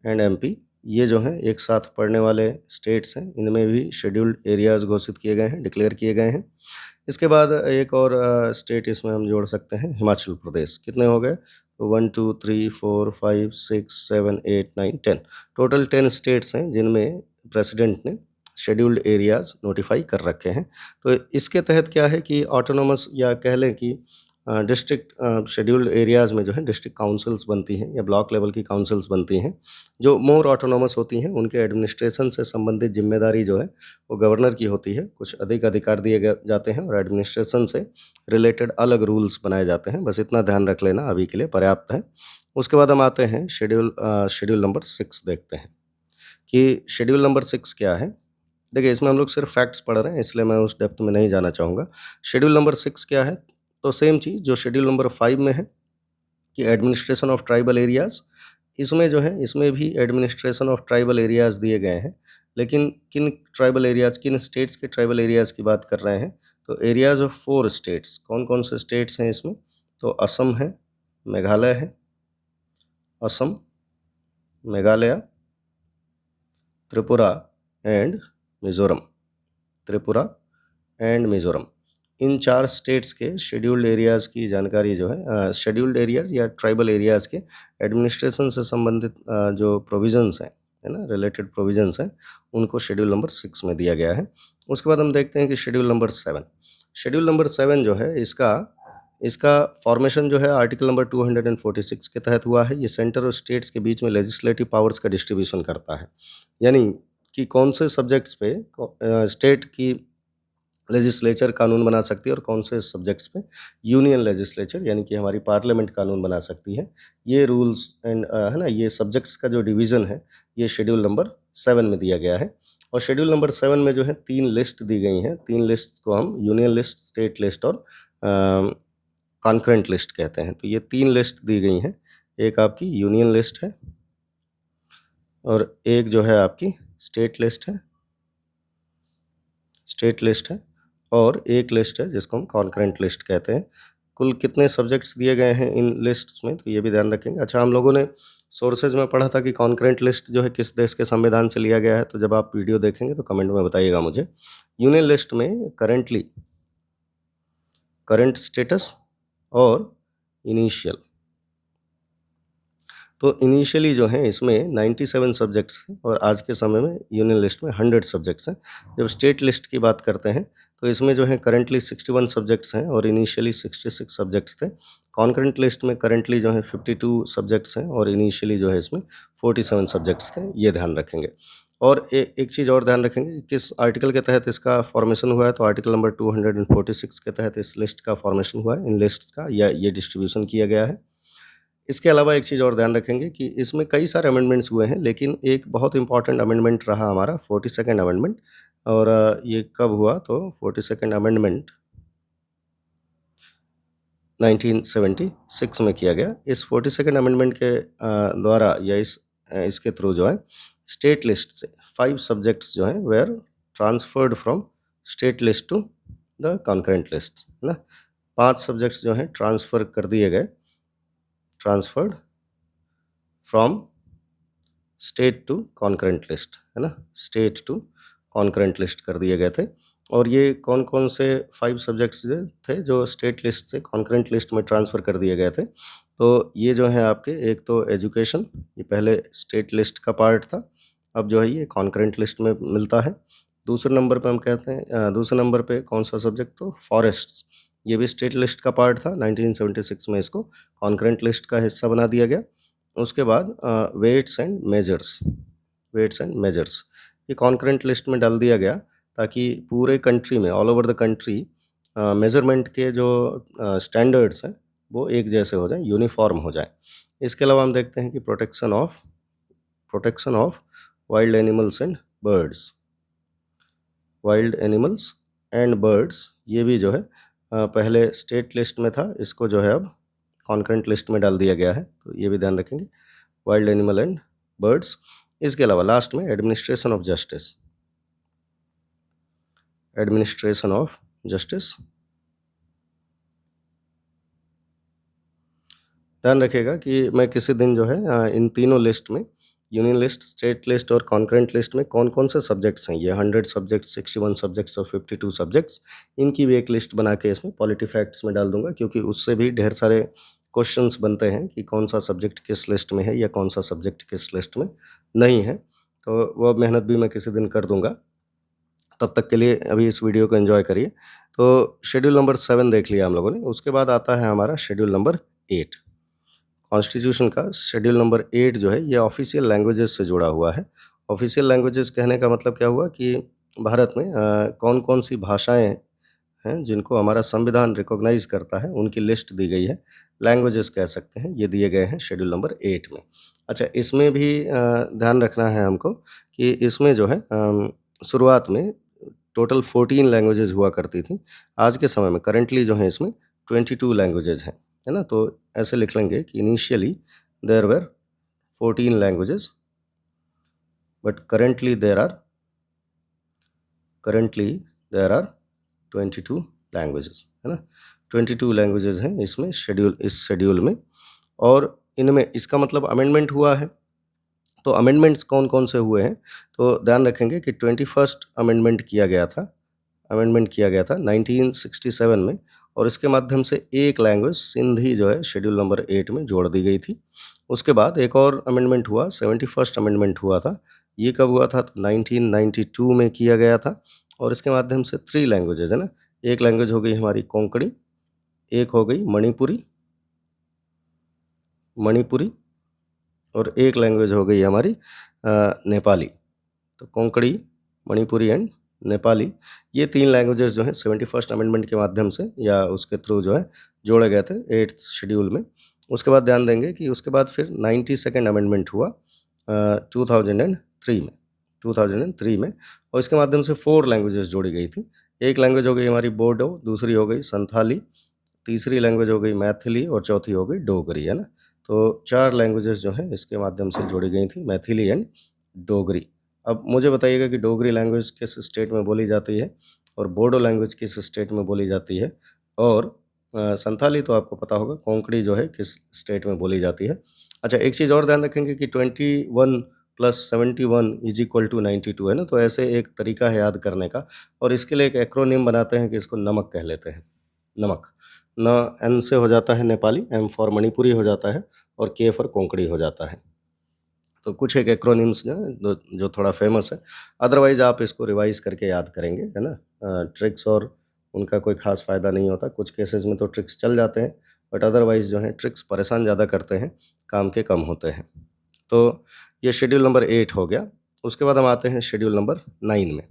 एंड एमपी। ये जो हैं एक साथ पड़ने वाले स्टेट्स हैं, इनमें भी शेड्यूल्ड एरियाज़ घोषित किए गए हैं, डिक्लेयर किए गए हैं। इसके बाद एक और स्टेट इसमें हम जोड़ सकते हैं, हिमाचल प्रदेश। कितने हो गए? तो 1 2 3 4 5 6 7 8 9 10, टोटल 10 स्टेट्स हैं जिनमें प्रेसिडेंट ने शेड्यूल्ड एरियाज़ नोटिफाई कर रखे हैं। तो इसके तहत क्या है कि ऑटोनोमस या कह लें कि डिस्ट्रिक्ट शेड्यूल्ड एरियाज़ में जो है डिस्ट्रिक्ट काउंसिल्स बनती हैं या ब्लॉक लेवल की काउंसिल्स बनती हैं जो मोर ऑटोनोमस होती हैं। उनके एडमिनिस्ट्रेशन से संबंधित जिम्मेदारी जो है वो गवर्नर की होती है, कुछ अधिक अधिकार दिए जाते हैं और एडमिनिस्ट्रेशन से रिलेटेड अलग रूल्स बनाए जाते हैं। बस इतना ध्यान रख लेना, अभी के लिए पर्याप्त है। उसके बाद हम आते हैं शेड्यूल नंबर 6 देखते हैं कि शेड्यूल नंबर 6 क्या है। देखिए इसमें हम लोग सिर्फ फैक्ट्स पढ़ रहे हैं इसलिए मैं उस डेप्थ में नहीं जाना चाहूँगा। शेड्यूल नंबर 6 क्या है? तो सेम चीज़ जो शेड्यूल नंबर 5 में है कि एडमिनिस्ट्रेशन ऑफ ट्राइबल एरियाज़, इसमें जो है इसमें भी एडमिनिस्ट्रेशन ऑफ ट्राइबल एरियाज़ दिए गए हैं। लेकिन किन ट्राइबल एरियाज़, किन स्टेट्स के ट्राइबल एरियाज़ की बात कर रहे हैं? तो एरियाज़ ऑफ 4 स्टेट्स। कौन कौन से स्टेट्स हैं इसमें? तो असम है, मेघालय है, Assam, Meghalaya, Tripura and Mizoram. In 4 states के शेड्यूल्ड एरियाज़ की जानकारी जो है शेड्यूल्ड एरियाज़ या ट्राइबल एरियाज़ के एडमिनिस्ट्रेशन से संबंधित जो प्रोविजंस हैं, है ना, रिलेटेड प्रोविजंस हैं, उनको शेड्यूल नंबर 6 में दिया गया है। उसके बाद हम देखते हैं कि शेड्यूल नंबर 7 जो है इसका फॉर्मेशन जो है आर्टिकल नंबर 246 के तहत हुआ है। ये सेंटर और स्टेट्स के बीच में लेजिस्लेटिव पावर्स का डिस्ट्रीब्यूशन करता है, यानी कि कौन से सब्जेक्ट्स पे स्टेट की लेजिस्लेचर कानून बना सकती है और कौन से सब्जेक्ट्स पे यूनियन लेजिस्लेचर यानी कि हमारी पार्लियामेंट कानून बना सकती है। ये रूल्स एंड है ना, ये सब्जेक्ट्स का जो डिवीज़न है ये शेड्यूल नंबर 7 में दिया गया है। और शेड्यूल नंबर 7 में जो है 3 लिस्ट दी गई हैं। 3 लिस्ट को हम यूनियन लिस्ट, स्टेट लिस्ट और कॉन्करेंट लिस्ट कहते हैं। तो ये 3 लिस्ट दी गई हैं। एक आपकी यूनियन लिस्ट है और एक जो है आपकी स्टेट लिस्ट है और एक लिस्ट है जिसको हम कॉन्करेंट लिस्ट कहते हैं। कुल कितने सब्जेक्ट्स दिए गए हैं इन लिस्ट्स में, तो ये भी ध्यान रखेंगे। अच्छा, हम लोगों ने सोर्सेज में पढ़ा था कि कॉन्करेंट लिस्ट जो है किस देश के संविधान से लिया गया है, तो जब आप वीडियो देखेंगे तो कमेंट में बताइएगा मुझे। यूनियन लिस्ट में करंट स्टेटस और इनिशियल, तो इनिशियली जो है इसमें 97 सब्जेक्ट्स थे और आज के समय में यूनियन लिस्ट में 100 सब्जेक्ट्स हैं। जब स्टेट लिस्ट की बात करते हैं तो इसमें जो है करंटली 61 सब्जेक्ट्स हैं और इनिशियली 66 सब्जेक्ट्स थे। कॉन्करेंट लिस्ट में करंटली जो है 52 सब्जेक्ट्स हैं और इनिशियली जो है इसमें 47 सब्जेक्ट्स थे, ये ध्यान रखेंगे। और एक चीज़ और ध्यान रखेंगे कि किस आर्टिकल के तहत इसका फॉर्मेशन हुआ है, तो आर्टिकल नंबर 246 के तहत इस लिस्ट का फॉर्मेशन हुआ है, इन लिस्ट का, या ये डिस्ट्रीब्यूशन किया गया है। इसके अलावा एक चीज़ और ध्यान रखेंगे कि इसमें कई सारे अमेंडमेंट्स हुए हैं, लेकिन एक बहुत इंपॉर्टेंट अमेंडमेंट रहा हमारा 42nd अमेंडमेंट। और ये कब हुआ, तो 42nd अमेंडमेंट 1976 में किया गया। इस 42nd अमेंडमेंट के द्वारा या इसके थ्रू जो है स्टेट लिस्ट से 5 सब्जेक्ट्स जो हैं were transferred from state list to the concurrent list, है ना। 5 सब्जेक्ट्स जो हैं ट्रांसफ़र कर दिए गए, transferred from state to concurrent list, है ना, स्टेट टू कॉन्करेंट लिस्ट कर दिए गए थे। और ये कौन कौन से 5 सब्जेक्ट्स थे जो स्टेट लिस्ट से कॉन्करेंट लिस्ट में ट्रांसफ़र कर दिए गए थे, तो ये जो है आपके, एक तो एजुकेशन, ये पहले स्टेट लिस्ट का पार्ट था, अब जो है ये कॉन्करेंट लिस्ट में मिलता है। दूसरे नंबर पे हम कहते हैं, दूसरे नंबर पे कौन सा सब्जेक्ट, तो फॉरेस्ट्स, ये भी स्टेट लिस्ट का पार्ट था। 1976 में इसको कॉन्करेंट लिस्ट का हिस्सा बना दिया गया। उसके बाद weights and measures, weights and measures ये कॉन्करेंट लिस्ट में डाल दिया गया ताकि पूरे कंट्री में, all over the country, measurement के जो स्टैंडर्ड्स हैं वो एक जैसे हो जाएं, यूनिफॉर्म हो जाएं। इसके अलावा हम देखते हैं कि protection of wild animals and birds, wild animals and birds, ये भी जो है पहले स्टेट लिस्ट में था, इसको जो है अब कॉन्करेंट लिस्ट में डाल दिया गया है, तो ये भी ध्यान रखेंगे, वाइल्ड एनिमल एंड बर्ड्स। इसके अलावा लास्ट में administration of justice, administration of justice, ध्यान रखिएगा कि मैं किसी दिन जो है इन तीनों लिस्ट में, यूनियन लिस्ट, स्टेट लिस्ट और कॉन्करेंट लिस्ट में कौन कौन से सब्जेक्ट्स हैं, ये 100 सब्जेक्ट्स, 61 सब्जेक्ट्स और 52 सब्जेक्ट्स, इनकी भी एक लिस्ट बना के इसमें पॉलिटी फैक्ट्स में डाल दूंगा, क्योंकि उससे भी ढेर सारे क्वेश्चंस बनते हैं कि कौन सा सब्जेक्ट किस लिस्ट में है या कौन सा सब्जेक्ट किस लिस्ट में नहीं है। तो वो मेहनत भी मैं किसी दिन कर दूंगा। तब तक के लिए अभी इस वीडियो को एंजॉय करिए। तो शेड्यूल नंबर 7 देख लिया हम लोगों ने। उसके बाद आता है हमारा शेड्यूल नंबर 8। कॉन्स्टिट्यूशन का शेड्यूल नंबर 8 जो है ये ऑफिशियल लैंग्वेजेस से जुड़ा हुआ है। ऑफिशियल लैंग्वेजेस कहने का मतलब क्या हुआ कि भारत में कौन कौन सी भाषाएं हैं जिनको हमारा संविधान रिकॉग्नाइज करता है, उनकी लिस्ट दी गई है। लैंग्वेजेस कह सकते हैं, ये दिए गए हैं शेड्यूल नंबर 8 में। अच्छा, इसमें भी ध्यान रखना है हमको कि इसमें जो है शुरुआत में टोटल 14 लैंग्वेजेस हुआ करती थी। आज के समय में करंटली जो है इसमें 22 लैंग्वेजेज हैं, है ना। तो ऐसे लिख लेंगे कि initially there were 14 languages but currently there are 22 languages, है ना। 22 लैंग्वेजेस हैं इसमें इस शेड्यूल में। और इनमें इसका मतलब अमेंडमेंट हुआ है। तो अमेंडमेंट्स कौन कौन से हुए हैं, तो ध्यान रखेंगे कि 21st अमेंडमेंट किया गया था 1967 में, और इसके माध्यम से एक लैंग्वेज सिंधी जो है शेड्यूल नंबर 8 में जोड़ दी गई थी। उसके बाद एक और अमेंडमेंट हुआ, 71st अमेंडमेंट हुआ था। ये कब हुआ था, तो 1992 में किया गया था, और इसके माध्यम से 3 लैंग्वेजेज, है ना। एक लैंग्वेज हो गई हमारी कोंकणी, एक हो गई मणिपुरी और एक लैंग्वेज हो गई हमारी नेपाली। तो कोंकणी, मणिपुरी एंड नेपाली, ये 3 लैंग्वेजेस जो हैं 71st अमेंडमेंट के माध्यम से या उसके थ्रू जो है जोड़े गए थे 8th शेड्यूल में। उसके बाद ध्यान देंगे कि उसके बाद फिर 92nd अमेंडमेंट हुआ 2003 में, और इसके माध्यम से 4 लैंग्वेजेस जोड़ी गई थी। एक लैंग्वेज हो गई हमारी बोडो, दूसरी हो गई संथाली, तीसरी लैंग्वेज हो गई मैथिली और चौथी हो गई डोगरी, है ना। तो 4 लैंग्वेजेस जो हैं इसके माध्यम से जोड़ी गई थी, मैथिली एंड डोगरी। अब मुझे बताइएगा कि डोगरी लैंग्वेज किस स्टेट में बोली जाती है और बोडो लैंग्वेज किस स्टेट में बोली जाती है, और संथाली तो आपको पता होगा, कोंकणी जो है किस स्टेट में बोली जाती है। अच्छा, एक चीज़ और ध्यान रखेंगे कि 21 + 71 = 92, है ना। तो ऐसे एक तरीका है याद करने का, और इसके लिए एक एक्रोनिम बनाते हैं कि इसको नमक कह लेते हैं। नमक, न एन से हो जाता है नेपाली, एम फॉर मणिपुरी हो जाता है, और के फॉर कोंकणी हो जाता है। तो कुछ एक एक्रोनिम्स जो थोड़ा फेमस है, अदरवाइज आप इसको रिवाइज करके याद करेंगे, है ना। ट्रिक्स और उनका कोई खास फ़ायदा नहीं होता, कुछ केसेस में तो ट्रिक्स चल जाते हैं, बट अदरवाइज जो है ट्रिक्स परेशान ज़्यादा करते हैं, काम के कम होते हैं। तो ये शेड्यूल नंबर 8 हो गया। उसके बाद हम आते हैं शेड्यूल नंबर 9 में।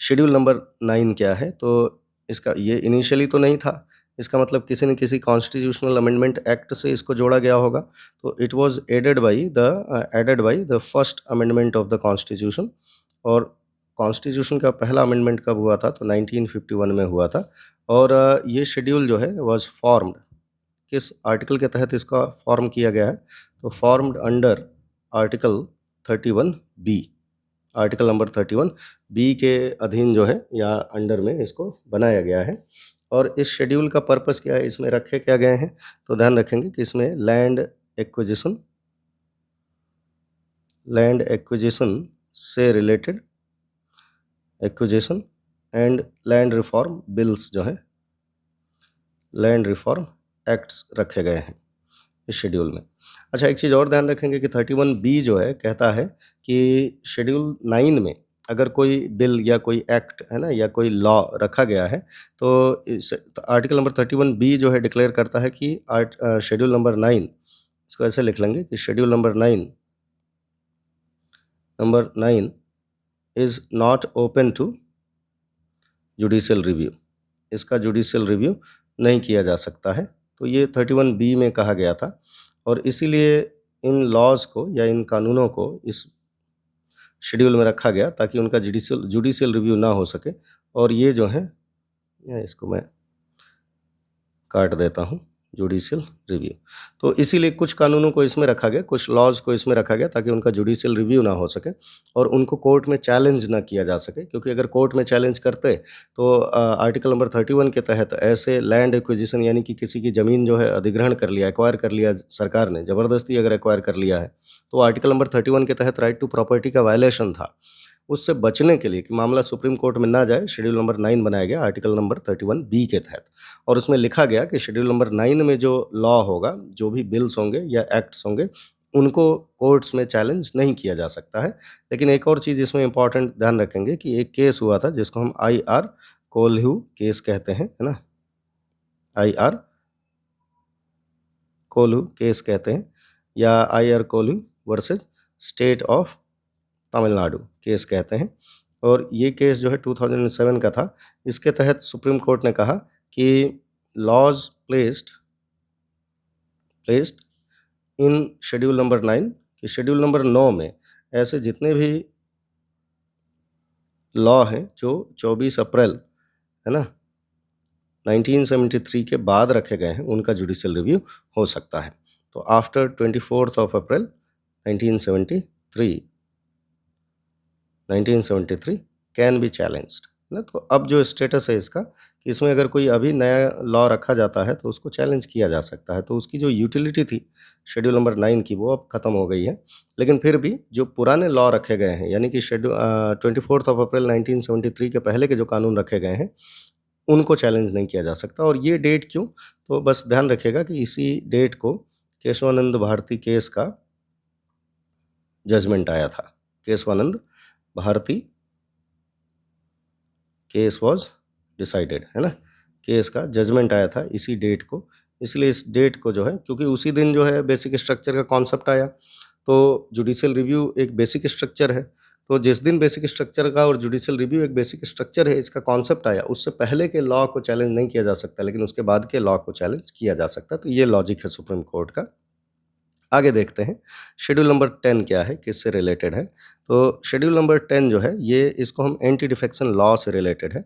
शेड्यूल नंबर 9 क्या है? तो इसका ये इनिशियली तो नहीं था, इसका मतलब किसी न किसी कॉन्स्टिट्यूशनल अमेंडमेंट एक्ट से इसको जोड़ा गया होगा। तो it was added by the first amendment of the constitution. और कॉन्स्टिट्यूशन का पहला अमेंडमेंट कब हुआ था? तो 1951 में हुआ था। और ये शेड्यूल जो है वाज़ फॉर्म्ड, किस आर्टिकल के तहत इसका फॉर्म किया गया है? तो formed under article 31 B. Article number 31 B के अधीन जो है या अंडर में इसको बनाया गया है। और इस शेड्यूल का पर्पस क्या है, इसमें रखे क्या गए हैं? तो ध्यान रखेंगे कि इसमें लैंड एक्विजिशन से related acquisition and land reform bills जो हैं, लैंड रिफॉर्म एक्ट्स रखे गए हैं इस शेड्यूल में। अच्छा, एक चीज़ और ध्यान रखेंगे कि 31 बी जो है कहता है कि शेड्यूल 9 में अगर कोई बिल या कोई एक्ट है ना या कोई लॉ रखा गया है, तो इस आर्टिकल नंबर 31 बी जो है डिक्लेयर करता है कि शेड्यूल नंबर 9, इसको ऐसे लिख लेंगे कि schedule number 9 is not open to judicial review. इसका जुडिशियल रिव्यू नहीं किया जा सकता है। तो ये 31 बी में कहा गया था, और इसीलिए इन लॉज़ को या इन कानूनों को इस शेड्यूल में रखा गया ताकि उनका जुडिशियल रिव्यू ना हो सके। और ये जो है, इसको मैं काट देता हूँ, जुडिशियल रिव्यू। तो इसीलिए कुछ कानूनों को इसमें रखा गया, कुछ लॉज़ को इसमें रखा गया ताकि उनका जुडिशियल रिव्यू ना हो सके और उनको कोर्ट में चैलेंज ना किया जा सके। क्योंकि अगर कोर्ट में चैलेंज करते तो आर्टिकल नंबर 31 के तहत ऐसे लैंड एक्विजिशन, यानी कि किसी की ज़मीन जो है अधिग्रहण कर लिया, एक्वायर कर लिया सरकार ने, ज़बरदस्ती अगर एक्वायर कर लिया है, तो आर्टिकल नंबर 31 के तहत राइट टू प्रॉपर्टी का वायलेशन था। उससे बचने के लिए कि मामला सुप्रीम कोर्ट में ना जाए, शेड्यूल नंबर 9 बनाया गया आर्टिकल नंबर 31 बी के तहत। और उसमें लिखा गया कि शेड्यूल नंबर 9 में जो लॉ होगा, जो भी बिल्स होंगे या एक्ट्स होंगे, उनको कोर्ट्स में चैलेंज नहीं किया जा सकता है। लेकिन एक और चीज़ इसमें इम्पॉर्टेंट ध्यान रखेंगे कि एक केस हुआ था जिसको हम आई.आर. कोल्हू केस कहते हैं, है ना। आई.आर. कोल्हू केस कहते हैं, या आई.आर. कोल्हू versus state of Tamil Nadu case कहते हैं। और ये केस जो है 2007 का था। इसके तहत सुप्रीम कोर्ट ने कहा कि laws placed in schedule number 9, कि शेड्यूल नंबर 9 में ऐसे जितने भी लॉ हैं जो 24 अप्रैल, है ना, 1973 के बाद रखे गए हैं, उनका जुडिशियल रिव्यू हो सकता है। तो after 24 April 1973 can be challenged, है ना। तो अब जो स्टेटस है इसका, कि इसमें अगर कोई अभी नया लॉ रखा जाता है तो उसको चैलेंज किया जा सकता है। तो उसकी जो यूटिलिटी थी शेड्यूल नंबर 9 की, वो अब ख़त्म हो गई है। लेकिन फिर भी जो पुराने लॉ रखे गए हैं, यानी कि 24 अप्रैल 1973 के पहले के जो कानून रखे गए हैं, उनको चैलेंज नहीं किया जा सकता। और ये डेट क्यों? तो बस ध्यान रखिएगा कि इसी डेट को केशवानंद भारती केस का जजमेंट आया था। Kesavananda Bharati case was decided, है ना। केस का जजमेंट आया था इसी डेट को। इसलिए इस डेट को जो है, क्योंकि उसी दिन जो है बेसिक स्ट्रक्चर का कॉन्सेप्ट आया, तो जुडिशियल रिव्यू एक बेसिक स्ट्रक्चर है। तो जिस दिन बेसिक स्ट्रक्चर का और जुडिशियल रिव्यू एक बेसिक स्ट्रक्चर है, इसका कॉन्सेप्ट आया, उससे पहले के लॉ को चैलेंज नहीं किया जा सकता, लेकिन उसके बाद के लॉ को चैलेंज किया जा सकता। तो ये लॉजिक है सुप्रीम कोर्ट का। आगे देखते हैं शेड्यूल नंबर 10 क्या है, किससे रिलेटेड है। तो शेड्यूल नंबर 10 जो है, ये इसको हम एंटी डिफेक्शन लॉ से रिलेटेड है।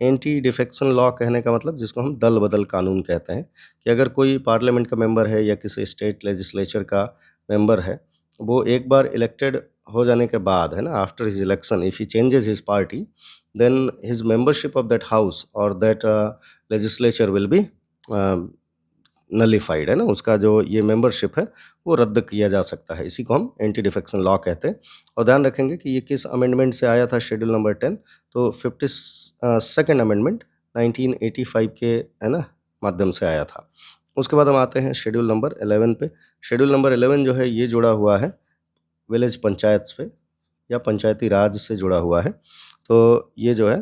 एंटी डिफेक्शन लॉ कहने का मतलब, जिसको हम दल बदल कानून कहते हैं, कि अगर कोई पार्लियामेंट का मेंबर है या किसी स्टेट लेजिस्लेचर का मेंबर है, वो एक बार इलेक्टेड हो जाने के बाद, है ना, after his election if he changes his party, then his membership of that house और that legislature will be nullified, है ना। उसका जो ये मेंबरशिप है वो रद्द किया जा सकता है। इसी को हम एंटी डिफेक्शन लॉ कहते हैं। और ध्यान रखेंगे कि ये किस अमेंडमेंट से आया था शेड्यूल नंबर 10, तो 52nd अमेंडमेंट 1985 के, है ना, माध्यम से आया था। उसके बाद हम आते हैं शेड्यूल नंबर 11 पे। शेड्यूल नंबर 11 जो है ये जुड़ा हुआ है विलेज पंचायत पे या पंचायती राज से जुड़ा हुआ है। तो ये जो है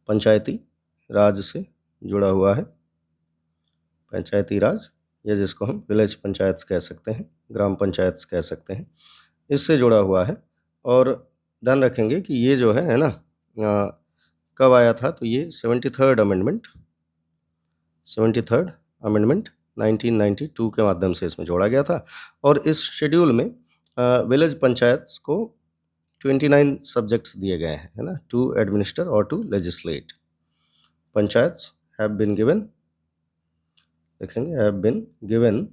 पंचायती राज से जुड़ा हुआ है, पंचायती राज या जिसको हम विलेज पंचायत कह सकते हैं, ग्राम पंचायत कह सकते हैं, इससे जुड़ा हुआ है। और ध्यान रखेंगे कि ये जो है ना कब आया था, तो ये 73rd अमेंडमेंट 1992 के माध्यम से इसमें जोड़ा गया था। और इस शेड्यूल में विलेज पंचायत्स को 29 सब्जेक्ट्स दिए गए हैं, है ना, टू एडमिनिस्टर और to legislate. Panchayats have been given, देखेंगे, हैव बीन गिवन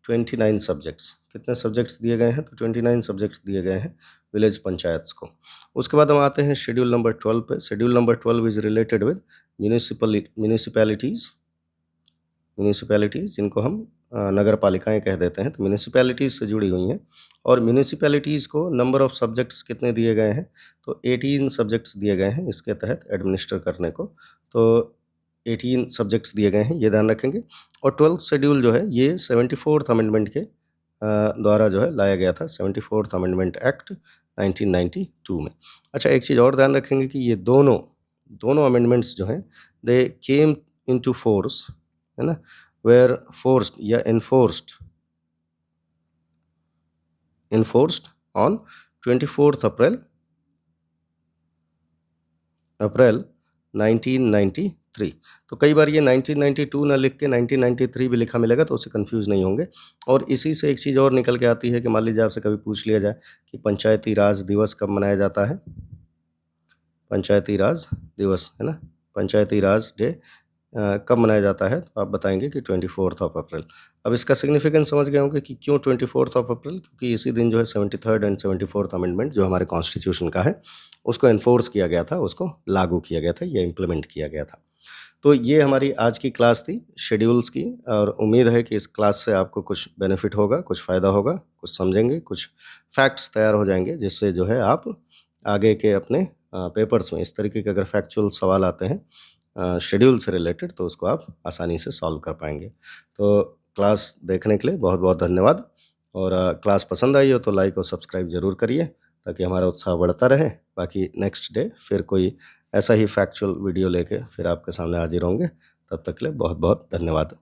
29 सब्जेक्ट्स। कितने सब्जेक्ट्स दिए गए हैं, तो 29 सब्जेक्ट्स दिए गए हैं विलेज पंचायत्स को। उसके बाद हम आते हैं शेड्यूल नंबर 12 पे। Schedule number 12 is related with municipalities, जिनको हम नगर पालिकाएँ कह देते हैं, तो म्यूनिसिपैलिटीज़ से जुड़ी हुई हैं। और म्यूनिसिपैलिटीज़ को नंबर ऑफ़ सब्जेक्ट्स कितने दिए गए हैं, तो 18 सब्जेक्ट्स दिए गए हैं इसके तहत एडमिनिस्टर करने को। तो 18 सब्जेक्ट्स दिए गए हैं, ये ध्यान रखेंगे। और 12th शेड्यूल जो है ये 74th अमेंडमेंट के द्वारा जो है लाया गया था, 74th अमेंडमेंट एक्ट 1992 में। अच्छा, एक चीज़ और ध्यान रखेंगे कि ये दोनों अमेंडमेंट्स जो हैं दे केम इनटू फोर्स, है ना, वेयर फोर्स्ड या इन्फोर्स्ड ऑन 24th अप्रैल 1993। तो कई बार ये 1992 ना लिख के 1993 भी लिखा मिलेगा, तो उससे कंफ्यूज नहीं होंगे। और इसी से एक चीज़ और निकल के आती है कि मान लीजिए आपसे कभी पूछ लिया जाए कि पंचायती राज दिवस कब मनाया जाता है, पंचायती राज दिवस, है ना, पंचायती राज डे कब मनाया जाता है, तो आप बताएंगे कि 24th ऑफ अप्रैल। अब इसका सिग्निफिकेंस समझ गए होंगे कि क्यों 24th ऑफ अप्रैल, क्योंकि इसी दिन जो है 73rd एंड 74th अमेंडमेंट जो हमारे कॉन्स्टिट्यूशन का है उसको इन्फोर्स किया गया था, उसको लागू किया गया था या इम्प्लीमेंट किया गया था। तो ये हमारी आज की क्लास थी शेड्यूल्स की, और उम्मीद है कि इस क्लास से आपको कुछ बेनिफिट होगा, कुछ फ़ायदा होगा, कुछ समझेंगे, कुछ फैक्ट्स तैयार हो जाएंगे, जिससे जो है आप आगे के अपने पेपर्स में इस तरीके के अगर फैक्चुअल सवाल आते हैं शेड्यूल से रिलेटेड, तो उसको आप आसानी से सॉल्व कर पाएंगे। तो क्लास देखने के लिए बहुत बहुत धन्यवाद। और क्लास पसंद आई हो तो लाइक और सब्सक्राइब ज़रूर करिए, ताकि हमारा उत्साह बढ़ता रहे। बाकी नेक्स्ट डे फिर कोई ऐसा ही फैक्चुअल वीडियो लेके फिर आपके सामने हाजिर होंगे। तब तक के लिए बहुत बहुत धन्यवाद।